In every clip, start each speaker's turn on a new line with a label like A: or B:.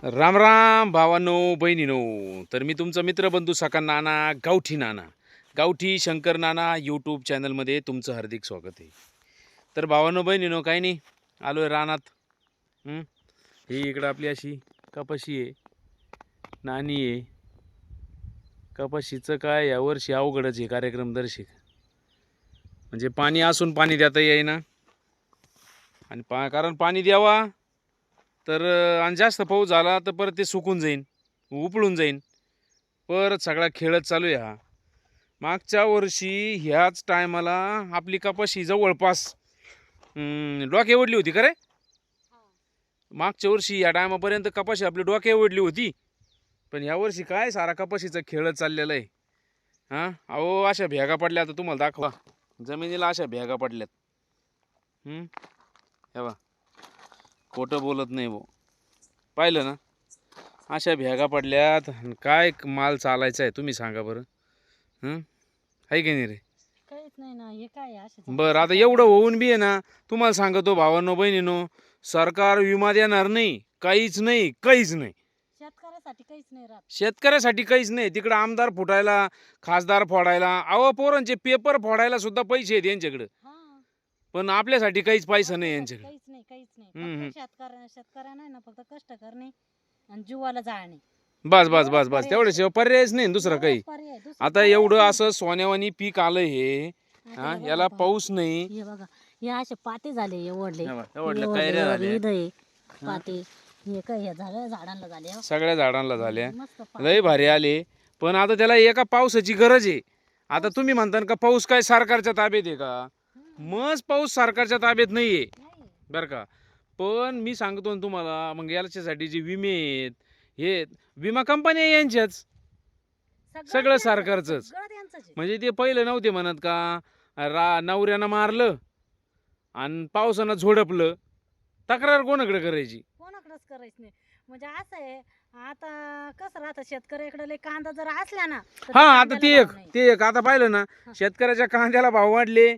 A: राम राम भावांनो बहिणीनो. तर मी तुमचा मित्रबंधू सका नाना, गावठी शंकर नाना यूट्यूब चॅनलमध्ये तुमचं हार्दिक स्वागत आहे. तर भावांनो बहिणीनो, काही नाही, आलो आहे रानात. ही इकडं आपली अशी कपाशी आहे, नाणी आहे. कपाशीचं काय यावर्षी अवघडच आहे कार्यक्रम दर्शक. म्हणजे पाणी असून पाणी देता येईना, आणि कारण पाणी द्यावा तर आणि जास्त पाऊस झाला तर परत ते सुकून जाईन, उपळून जाईन. परत सगळा खेळच चालू आहे हा. मागच्या वर्षी ह्याच टायमाला आपली कपाशी जवळपास डोक्या ओढली होती का रे. मागच्या वर्षी या टायमापर्यंत कपाशी आपली डोक्या ओढली होती. पण यावर्षी काय सारा कपाशीचा खेळच चाललेला आहे. हां अहो, अशा भेगा पडल्या. आता तुम्हाला दाखवा, जमिनीला अशा भेगा पडल्यात. हे बा, खोटं बोलत नाही भाऊ, पाहिलं ना, अशा भेगा पडल्यात. काय माल चालायचा आहे तुम्ही सांगा बरं. आहे की नाही रे.
B: काहीच नाही ना, हे काय आहे
A: बरं, आता एवढं होऊन बी आहे ना, तुम्हाला सांगतो भावांनो बहिणीनो, सरकार विमा देणार नाही, काहीच नाही, काहीच नाही.
B: शेतकऱ्यासाठी काहीच नाही राहत.
A: शेतकऱ्यासाठी काहीच नाही. तिकडं आमदार फुटायला, खासदार फोडायला, अहो पोरांचे पेपर फोडायला सुद्धा पैसे आहेत यांच्याकडे. पण आपल्यासाठी काहीच पैसा नाही यांच्याकडे.
B: काहीच नाही, काहीच नाही. शेतकऱ्यांना ना फक्त कष्ट करणे आणि जीवाला जाळणे.
A: बस बस बस बस, तेवढ्याशिवाय पर्यायच नाही दुसरं काही. आता एवढं असं सोन्यावानी पीक आलं हे, याला पाऊस नाही.
B: हे बघा, हे असे पाते झाले, एवढले
A: कैऱ्या झाल्या,
B: पाते. हे काय हे झालं, झाडांना झाले,
A: सगळ्या झाडांना झाल्या,
B: मस्त
A: लय भारी आले. पण आता त्याला एका पावसाची गरज आहे. आता तुम्ही म्हणता का पाऊस काय सरकारच्या ताब्यात आहे का? मग पाऊस सरकारच्या ताब्यात नाहीये बरं का. पण मी सांगतो ना तुम्हाला, मग याच्यासाठी जे विमे आहेत, हे विमा कंपन्या यांच्याच, सगळं सरकारचंच. म्हणजे ते पहिलं नव्हते म्हणत का, नवऱ्यानं मारलं आणि पावसानं झोडपलं, तक्रार कोणाकडे करायची?
B: कोणाकडेच करायचं नाही. म्हणजे असं आहे, आता कसं राहतं शेतकऱ्याकडे लय कांदा जर असला ना,
A: हा, आता ते एक आता पाहिलं ना, शेतकऱ्याच्या कांद्याला भाव वाढले,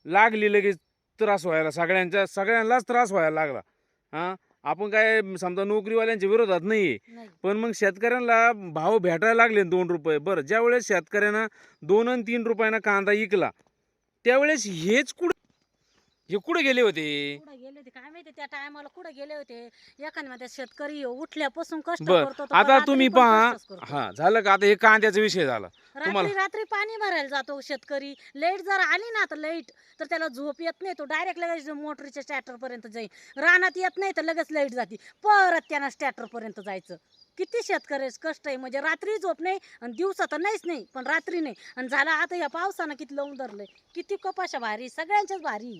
A: लागली लगेच त्रास व्हायला, सगळ्यांनाच त्रास व्हायला लागला. आपण काय समजा नोकरीवाल्यांच्या विरोधात नाहीये, पण मग शेतकऱ्यांना भाव भेटायला लागले 2 रुपये. बरं, ज्या वेळेस शेतकऱ्यांना 2 आणि 3 रुपयाना कांदा विकला, त्यावेळेस हे कुठे गेले होते?
B: काय माहिती त्या टायमाला कुठे गेले होते. एखाद्या शेतकरी उठल्यापासून कष्ट
A: बर,
B: करतो,
A: आता तुम्ही पहा, झालं का आता हे कांद्याचा विषय झाला.
B: रात्री पाणी भरायला जातो शेतकरी. लाईट जर आली ना, तर तर त्याला झोप येत नाही, तो डायरेक्ट लगेच मोटरीच्या स्टॅटर पर्यंत जाईल. रानात येत नाही तर लगेच लाईट जाते, परत त्यांना स्टॅटर पर्यंत जायचं. किती शेतकऱ्याच कष्ट आहे. म्हणजे रात्री झोप नाही आणि दिवसा तर नाहीच नाही, पण रात्री नाही. आणि झाला आता या पावसानं किती लावून धरलंय, किती कपाशा भारी, सगळ्यांच्याच भारी,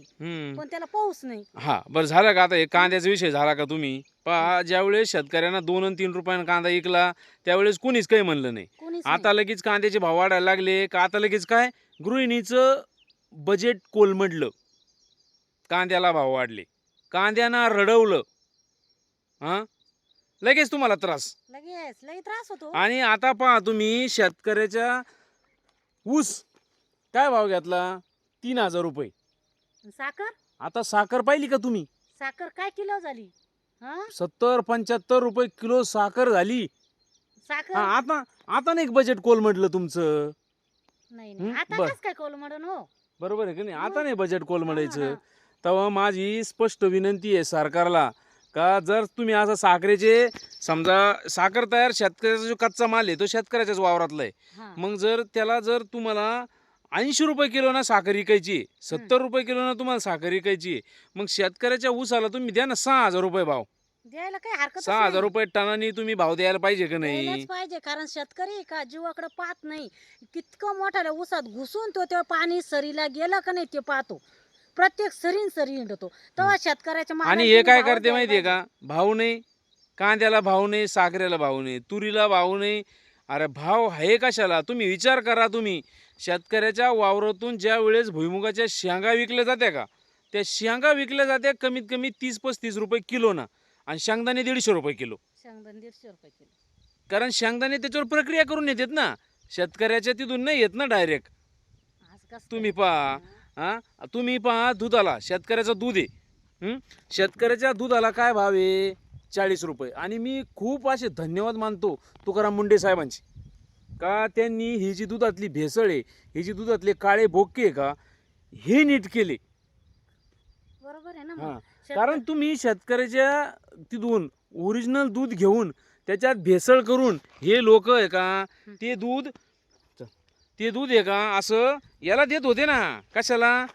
B: पण त्याला पाऊस नाही.
A: हा, बरं, झालं का आता हे कांद्याचा विषय झाला का. तुम्ही पहा, ज्यावेळेस शेतकऱ्यांना 2 आणि 3 रुपयानं कांदा विकला, त्यावेळेस कुणीच काही म्हणलं नाही. आता लगेच कांद्याचे भाव वाढायला लागले का, आता लगेच काय, गृहिणीचं बजेट कोलमडलं, कांद्याला भाव वाढले, कांद्यानं रडवलं, लगेच तुम्हाला त्रास.
B: लई त्रास होतो.
A: आणि आता पहा तुम्ही, शेतकऱ्याच्या ऊस काय भाव घेतला? 3000 रुपये.
B: साखर,
A: आता साखर पाहिली का तुम्ही?
B: साखर काय किलो झाली?
A: 70-75 रुपये किलो साखर झाली.
B: साखर
A: आता नाही बजेट कोलमडलं तुमचं?
B: नाही, आता कसं काय कोलमडन हो?
A: बरोबर आहे की नाही? आता नाही बजेट कोलमडायचं. तेव्हा माझी स्पष्ट विनंती आहे सरकारला, का जर तुम्ही असं साखरेचे, समजा साखर तयार, शेतकऱ्याचा जो कच्चा माल आहे तो शेतकऱ्याच्याच वावरातला आहे. मग जर तुम्हाला 80 रुपये किलो ना साखर विकायची, 70 रुपये किलो ना तुम्हाला साखर विकायची, मग शेतकऱ्याच्या ऊसाला तुम्ही द्या ना 6000 रुपये भाव.
B: द्यायला काही हरकत
A: 6000 रुपये टनानी तुम्ही भाव द्यायला पाहिजे का नाही?
B: पाहिजे, कारण शेतकरी का जीवाकडे पाहत नाही. कितकं मोठ्या ऊसात घुसून तो पाणी सरीला गेलं का नाही ते पाहतो. प्रत्येक सरी हिंडतो तेव्हा शेतकऱ्याच्या.
A: आणि हे काय करते माहितीये का, भाव नाही, कांद्याला भाव नाही, साखरेला भाव नाही, तुरीला भाव नाही. अरे भाव आहे कशाला? तुम्ही विचार करा. तुम्ही शेतकऱ्याच्या वावरातून ज्या वेळेस भुईमुगाच्या शेंगा विकल्या जात्या का, त्या शेंगा विकल्या जात्या कमीत कमी 30-35 रुपये किलो ना, आणि शेंगदाणे 150 रुपये किलो. कारण शेंगदाणे त्याच्यावर प्रक्रिया करून येतात ना, शेतकऱ्याच्या तिथून नाही येत ना डायरेक्ट. तुम्ही पहा दुधाला, शेतकऱ्याचं दूध आहे, शेतकऱ्याच्या दुधाला काय भाव आहे? 40 रुपये. आणि मी खूप असे धन्यवाद मानतो तुकाराम मुंडे साहेबांचे, का त्यांनी ही जी दुधातली भेसळ आहे, ही जी दुधातले काळे भोके आहे का, हे नीट केले.
B: बरोबर आहे ना
A: हां,
B: मग.
A: कारण तुम्ही शेतकऱ्याच्या तिथून ओरिजिनल दूध घेऊन त्याच्यात भेसळ करून हे लोक आहे का, ते दूध आहे का असं याला देत होते ना, कशाला,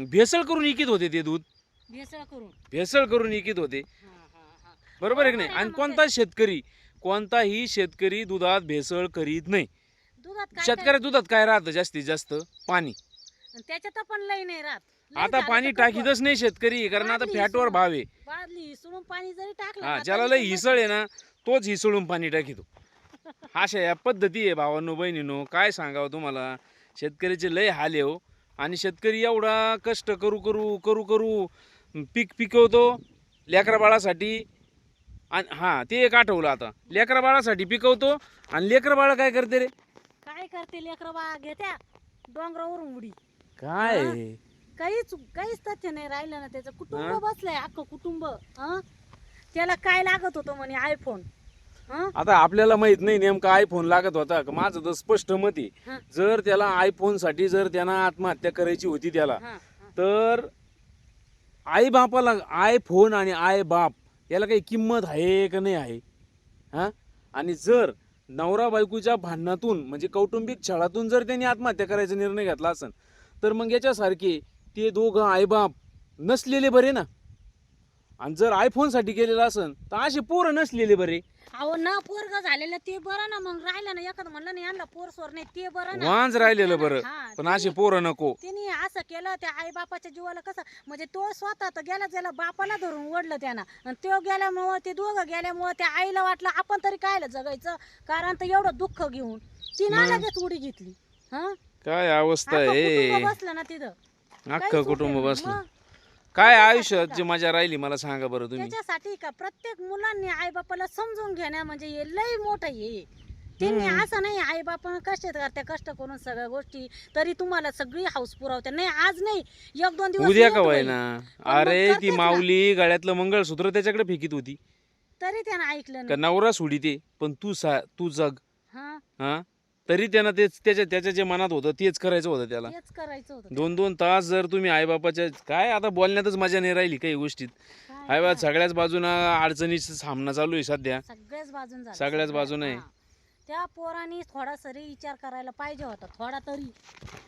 A: भेसळ करून विकत होते ते दूध, भेसळ करून विकत होते. बरोबर आहे की नाही? आणि कोणताही शेतकरी दुधात भेसळ करीत नाही. शेतकऱ्या दुधात काय राहतं जास्तीत जास्त? पाणी.
B: त्याच्यात पण लई नाही राहत. लई
A: आता
B: झालं
A: पाणी
B: तर
A: टाकीतच नाही शेतकरी, कारण आता
B: बादली
A: फॅटवर
B: हिसळून.
A: भाव आहे.
B: बादली हिसळून पाणी जरी टाकलं
A: हा,
B: ना,
A: ज्याला
B: तरी
A: लय
B: ते
A: हिसळ आहे ना, तोच हिसळून पाणी टाकीतो. अशा या पद्धती आहे भावांनो बहिणींनो. काय सांगावं तुम्हाला, शेतकऱ्याचे लय हाल आहे हो. आणि शेतकरी एवढा कष्ट करू पीक पिकवतो लेकरा बाळासाठी. आणि हा, ते एक आठवलं आता, लेकरा बाळासाठी पिकवतो आणि लेकरं बाळा काय करते रे?
B: काय करते लेकर बा घेत्या डोंगरावरून उडी.
A: काय
B: हा? काहीच तथ्य नाही राहिलं ना. त्याचं कुटुंब
A: हा?
B: बसलंय, अख्खं कुटुंब. त्याला काय लागत होतं म्हणे आयफोन.
A: आता आपल्याला माहित नाही नेमका आयफोन लागत होता का. माझं तर स्पष्ट मत आहे,
B: हा.
A: जर त्याला आयफोन साठी जर त्यानं आत्महत्या करायची होती त्याला, तर आई बापाला, आयफोन आणि आई बाप याला काही किंमत आहे का नाही आहे? हा. आणि जर नवरा बायकोच्या भांडणातून म्हणजे कौटुंबिक छळातून जर त्यांनी आत्महत्या करायचा निर्णय घेतला असेल, तर मग याच्यासारखे ते दोघं आईबाप नसलेले बरे ना. आणि जर आयफोन साठी केलेलं असेल तर असे पोरं नसलेले बरे.
B: अहो ना, पोरग झालेलं ते बरं ना. मग राहिलं ना एखादं म्हणलं नाही यांना पोर सोर नाही, ते बरं ना.
A: वांज राहिलेलं बरं,
B: हा,
A: पण असे पोरं नको.
B: तिने असं केलं त्या आई बापाच्या जीवाला. कसं म्हणजे तो स्वतः तर गेला बापाला धरून ओढलं त्यानं, आणि तो गेल्यामुळं ते दोघं गेल्यामुळं त्या आईला वाटलं आपण तरी कायला जगायचं, कारण तर एवढं दुःख घेऊन तिनं
A: मग?
B: लगेच उडी घेतली.
A: काय अवस्था
B: अख्खं
A: आहे,
B: कुटुंब बसलं ना तिथं.
A: अख्खं
B: काहीच
A: कुटुंब
B: उपयोग नाही.
A: बसलं.
B: मग
A: काय
B: त्याच्यासाठी
A: आयुष्यात
B: का?
A: जी मजा राहिली मला सांगा बरं तुम्ही.
B: त्याच्यासाठी का प्रत्येक मुलांनी आई बापाला समजून घेण्या म्हणजे हे लई मोठं हे. त्यांनी असं नाही, आई बापा कष्ट करते, कष्ट करून सगळ्या गोष्टी, तरी तुम्हाला सगळी हाऊस पुरवते. नाही आज नाही, 1-2 दिवस
A: उद्या
B: लेट
A: का
B: होईल.
A: ना.
B: पण मग
A: अरे ती
B: करतेच ना.
A: माऊली गळ्यातलं मंगळसूत्र त्याच्याकडे फेकीत होती
B: तरी त्यानं ऐकलं
A: का,
B: नाही.
A: नवरा सोडीते पण तू जग.
B: हा,
A: हा, तरी त्यानं तेच त्याच्या जे मनात होतं तेच करायचं होतं त्याला.
B: तेच करायचं होतं.
A: 2-2 तास जर तुम्ही आईबापाच्या, काय आता बोलण्यातच मजा नाही राहिली काही गोष्टीत.
B: काय
A: आई सगळ्याच बाजूना अडचणीचा सामना चालू आहे सध्या,
B: सगळ्याच बाजून झालं.
A: सगळ्याच बाजूने.
B: हा. त्या पोरांनी थोडा सरी विचार करायला पाहिजे होता, थोडा तरी.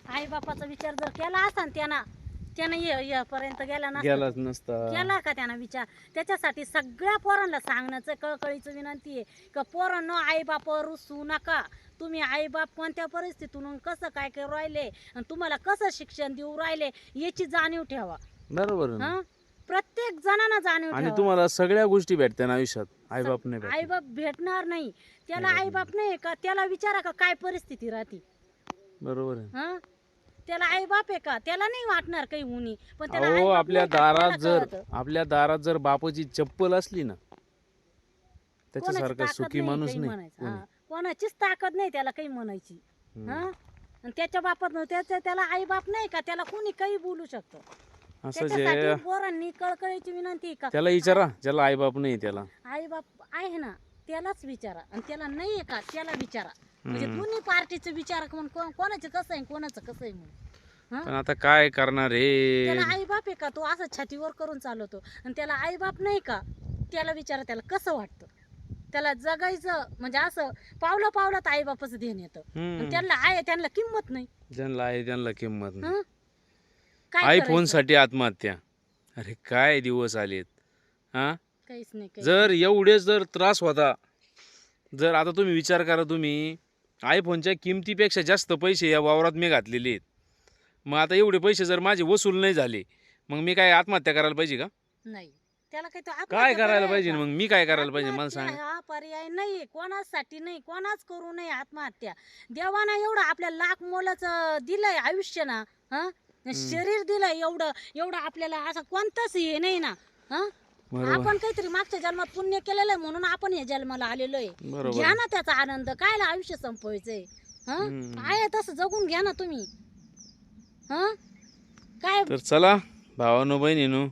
B: आई बापाचा विचार जर केला असता ना त्यानं पर्यंत गेला नसता.
A: गेलाच नसता.
B: केला का त्यानं विचार? त्याच्यासाठी सगळ्या पोरांना सांगण्याचं कळकळीचं विनंती आहे का, पोरांनो आई बापावर रुसू नका. तुम्ही आई बाप कोणत्या परिस्थितीतून कसं काय काय राहिले आणि तुम्हाला कसं शिक्षण देऊ राहिले याची जाणीव ठेवा.
A: बरोबर आहे ना.
B: हा, प्रत्येक जणांना जाणीव
A: आणि
B: ठेवा.
A: तुम्हाला सगळ्या गोष्टी भेटत्या ना आयुष्यात, आईबाप नाही भेटत.
B: आई बाप भेटणार नाही त्याला.
A: नाही
B: आई बाप नाही का, त्याला विचारा का काय परिस्थिती राहते.
A: बरोबर आहे.
B: हा, त्याला आई बाप आहे का, त्याला नाही वाटणार काही उनी. पण त्याला
A: अहो,
B: आई बाप
A: आपल्या
B: नाही का, त्याला
A: दारात
B: कळतं.
A: जर बापाची चप्पल असली ना,
B: कोणाची
A: त्याच्यासारखा
B: ताकद
A: सुखी
B: नाही
A: माणूस
B: काही
A: नाही
B: म्हणायचं.
A: कोणी.
B: हा, कोणाचीच ताकद नाही त्याला काही म्हणायची.
A: हम्म.
B: हा, आणि त्याच्या बापात त्याला आई बाप नाही का, त्याला कोणी काही बोलू शकतं.
A: असं
B: त्याच्यासाठी
A: जे
B: पोरांनी कळकळीची विनंती आहे का,
A: त्याला विचारा, ज्याला आईबाप नाही त्याला.
B: आई बाप आहे ना त्यालाच विचारा, आणि त्याला नाही आहे का त्याला विचारा. म्हणजे
A: हम्म.
B: दोन्ही पार्टीचं विचार करून कोणाचं कसं आहे कोणाचं कसं आहे म्हणून.
A: पण आता काय करणार
B: त्याला
A: रे.
B: आई बाप आहे का, तो असं छातीवर करून चालवतो. आणि त्याला आई बाप नाही का, त्याला विचारा त्याला कसं वाटतं. त्याला जगायचं म्हणजे असं पावलात आई बापाचं ध्यान येतं. आणि त्यांना किंमत नाही.
A: ज्यांना आहे त्यांना किंमत नाही.
B: हं? काय
A: आयफोन
B: करायचं?
A: साठी आत्महत्या. अरे काय दिवस आलेत. हा,
B: काहीच नाही.
A: जर एवढेच जर त्रास होता, जर आता तुम्ही विचार करा, तुम्ही आयफोनच्या किमतीपेक्षा जास्त पैसे या वावरात मी घातलेले आहेत. मग आता एवढे पैसे जर माझे वसूल नाही झाले, मग मी काय आत्महत्या करायला पाहिजे का?
B: नाही, त्याला काही तो
A: काय
B: आत्महत्या
A: करायला
B: पर्याय
A: पाहिजे
B: का?
A: मग मी काय करायला पाहिजे मला
B: आत्महत्या
A: सांग.
B: हा पर्याय नाहीये कोणासाठी. नाही, कोणाच करू नये आत्महत्या. देवानं एवढं आपल्या लाख मोलाचं दिलंय आयुष्य ना. शरीर दिलंय एवढं आपल्याला. असं कोणताच हे नाही ना.
A: बरोबर.
B: आपण काहीतरी मागच्या जन्मात पुण्य केलेलं आहे म्हणून आपण या जन्माला आलेलो आहे.
A: बरोबर.
B: घ्या ना त्याचा आनंद. कायला आयुष्य संपवायचंय. आहे तसं जगून घ्या ना तुम्ही. काय
A: तर चला भावानो बहिणीनो,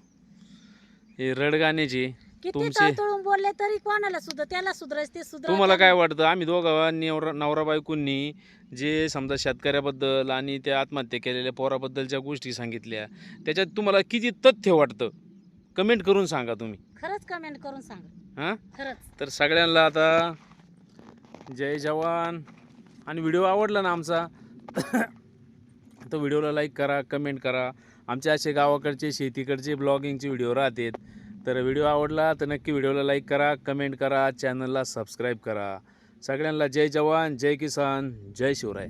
A: हे रडगाण्याची
B: किती
A: तुमचे
B: तळतळून बोलले तरी कोणाला सुद्धा त्याला सुधरायचं ते सुधरा.
A: तुम्हाला काय वाटतं आम्ही दोघं नवरा बायकोंनी जे समजा शेतकऱ्याबद्दल आणि त्या आत्महत्या केलेल्या पोराबद्दलच्या गोष्टी सांगितल्या त्याच्यात तुम्हाला किती तथ्य वाटतं कमेंट करून सांगा तुम्ही.
B: खरंच कमेंट करून सांगा.
A: हां
B: खरंच
A: तर सगळ्यांना आता जय जवान. आणि व्हिडिओ आवडला ना आमचा तर व्हिडिओला लाईक करा, कमेंट करा. आमचे असे गावाकडचे शेतीकडचे ब्लॉगिंगचे व्हिडिओ राहतात. तर व्हिडिओ आवडला तर नक्की व्हिडिओला लाईक करा, कमेंट करा, चॅनलला सबस्क्राईब करा. सगळ्यांना जय जवान, जय किसान, जय शिवराय.